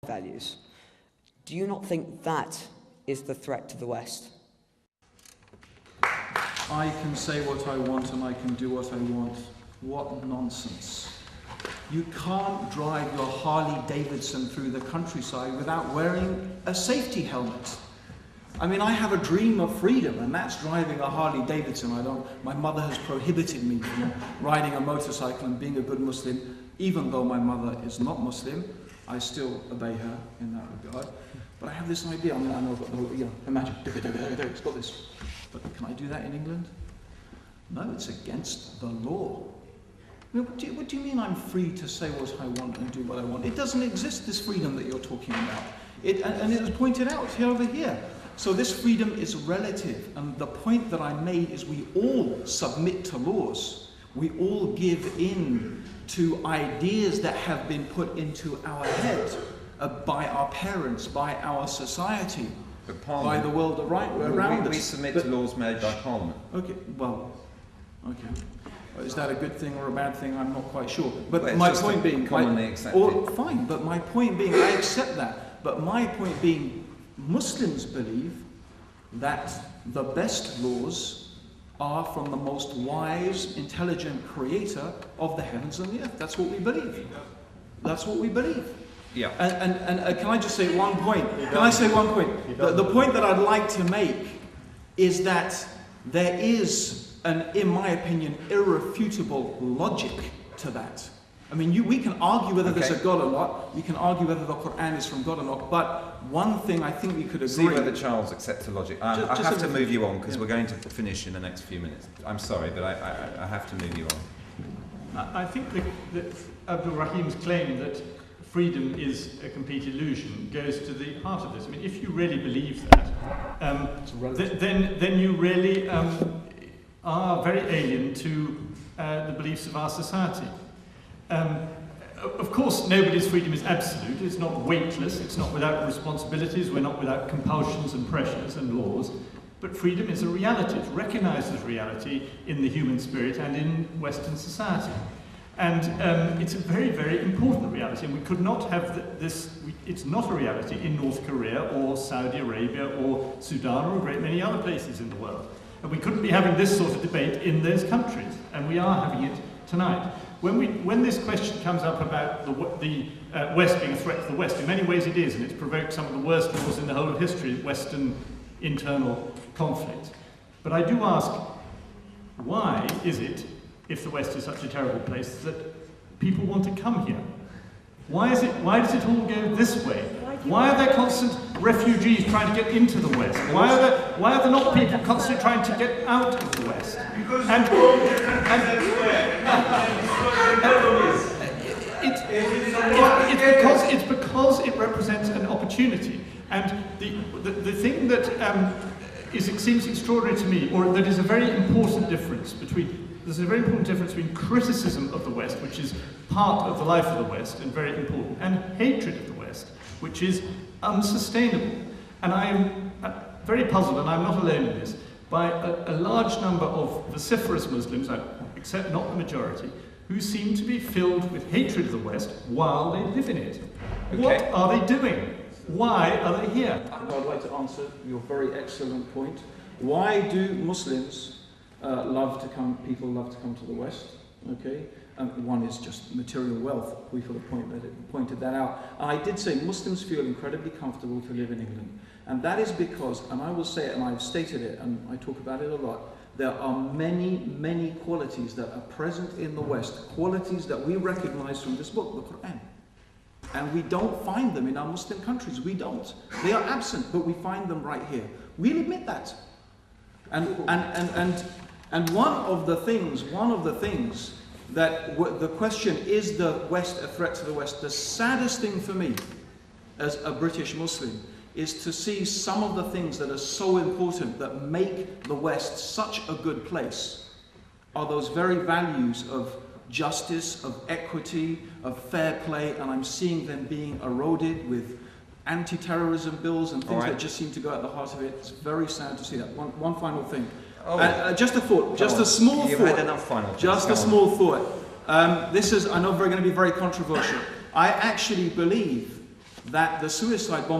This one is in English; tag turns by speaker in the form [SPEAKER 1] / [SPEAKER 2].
[SPEAKER 1] values. Do you not think that is the threat to the West?
[SPEAKER 2] I can say what I want and I can do what I want. What nonsense. You can't drive your Harley Davidson through the countryside without wearing a safety helmet. I mean, I have a dream of freedom, and that's driving a Harley Davidson. My mother has prohibited me from riding a motorcycle and being a good Muslim. Even though my mother is not Muslim, I still obey her in that regard. But I have this idea. I mean, I know I've got the whole, imagine, it's got this. But can I do that in England? No, it's against the law. I mean, what do you mean I'm free to say what I want and do what I want? It doesn't exist, this freedom that you're talking about. And it was pointed out over here. So this freedom is relative, and the point that I made is we all submit to laws. We all give in to ideas that have been put into our head by our parents, by our society, by the world around us.
[SPEAKER 3] We submit to laws made by Parliament.
[SPEAKER 2] Okay, well, okay. Is that a good thing or a bad thing? I'm not quite sure. But
[SPEAKER 3] well,
[SPEAKER 2] my point being,
[SPEAKER 3] commonly accepted.
[SPEAKER 2] Fine. But my point being, I accept that. But my point being, Muslims believe that the best laws are from the most wise, intelligent creator of the heavens and the earth. That's what we believe. That's what we believe.
[SPEAKER 3] Yeah.
[SPEAKER 2] And can I just say one point? Can I say one point? The point that I'd like to make is that there is in my opinion, irrefutable logic to that. I mean, we can argue whether there's a God or not. You can argue whether the Quran is from God or not. But one thing I think we could agree.
[SPEAKER 3] See whether Charles accepts the logic. I have to move you on because we're going to finish in the next few minutes. I'm sorry, but I have to move you on.
[SPEAKER 4] I think that Abdul Rahim's claim that freedom is a complete illusion goes to the heart of this. I mean, if you really believe that, then you really are very alien to the beliefs of our society. Of course, nobody's freedom is absolute. It's not weightless. It's not without responsibilities. We're not without compulsions and pressures and laws. But freedom is a reality. It's recognized as reality in the human spirit and in Western society. And it's a very, very important reality. And we could not have this. It's not a reality in North Korea or Saudi Arabia or Sudan or a great many other places in the world. And we couldn't be having this sort of debate in those countries. And we are having it tonight. When this question comes up about the West being a threat to the West, in many ways it is, and it's provoked some of the worst wars in the whole of history, Western internal conflict. But I do ask, why is it, if the West is such a terrible place, that people want to come here? Why does it all go this way? Why are there constant refugees trying to get into the West? Why are there not people constantly trying to get out of the West? It's because it represents an opportunity. And the thing that seems extraordinary to me, or that is a very important difference between. There's a very important difference between criticism of the West, which is part of the life of the West and very important, and hatred of the West, which is unsustainable. And I am very puzzled, and I'm not alone in this, by a large number of vociferous Muslims, except not the majority, who seem to be filled with hatred of the West while they live in it. Okay. What are they doing? Why are they here?
[SPEAKER 2] I'd like to answer your very excellent point. Why do Muslims people love to come to the West? Okay, one is just material wealth. We could have pointed that out. And I did say Muslims feel incredibly comfortable to live in England, and that is because, and I will say it, and I've stated it, and I talk about it a lot. There are many, many qualities that are present in the West, qualities that we recognize from this book, the Quran. And we don't find them in our Muslim countries. We don't. They are absent, but we find them right here. We'll admit that. And one of the things that the question, is the West a threat to the West? The saddest thing for me as a British Muslim is to see some of the things that are so important that make the West such a good place are those very values of justice, of equity, of fair play, and I'm seeing them being eroded with anti-terrorism bills and things that just seem to go at the heart of it. It's very sad to see that. One final thing. Just a thought, just a small thought.
[SPEAKER 3] You've had enough final things.
[SPEAKER 2] Just a small thought. This is, I know, going to be very controversial. I actually believe that the suicide bomber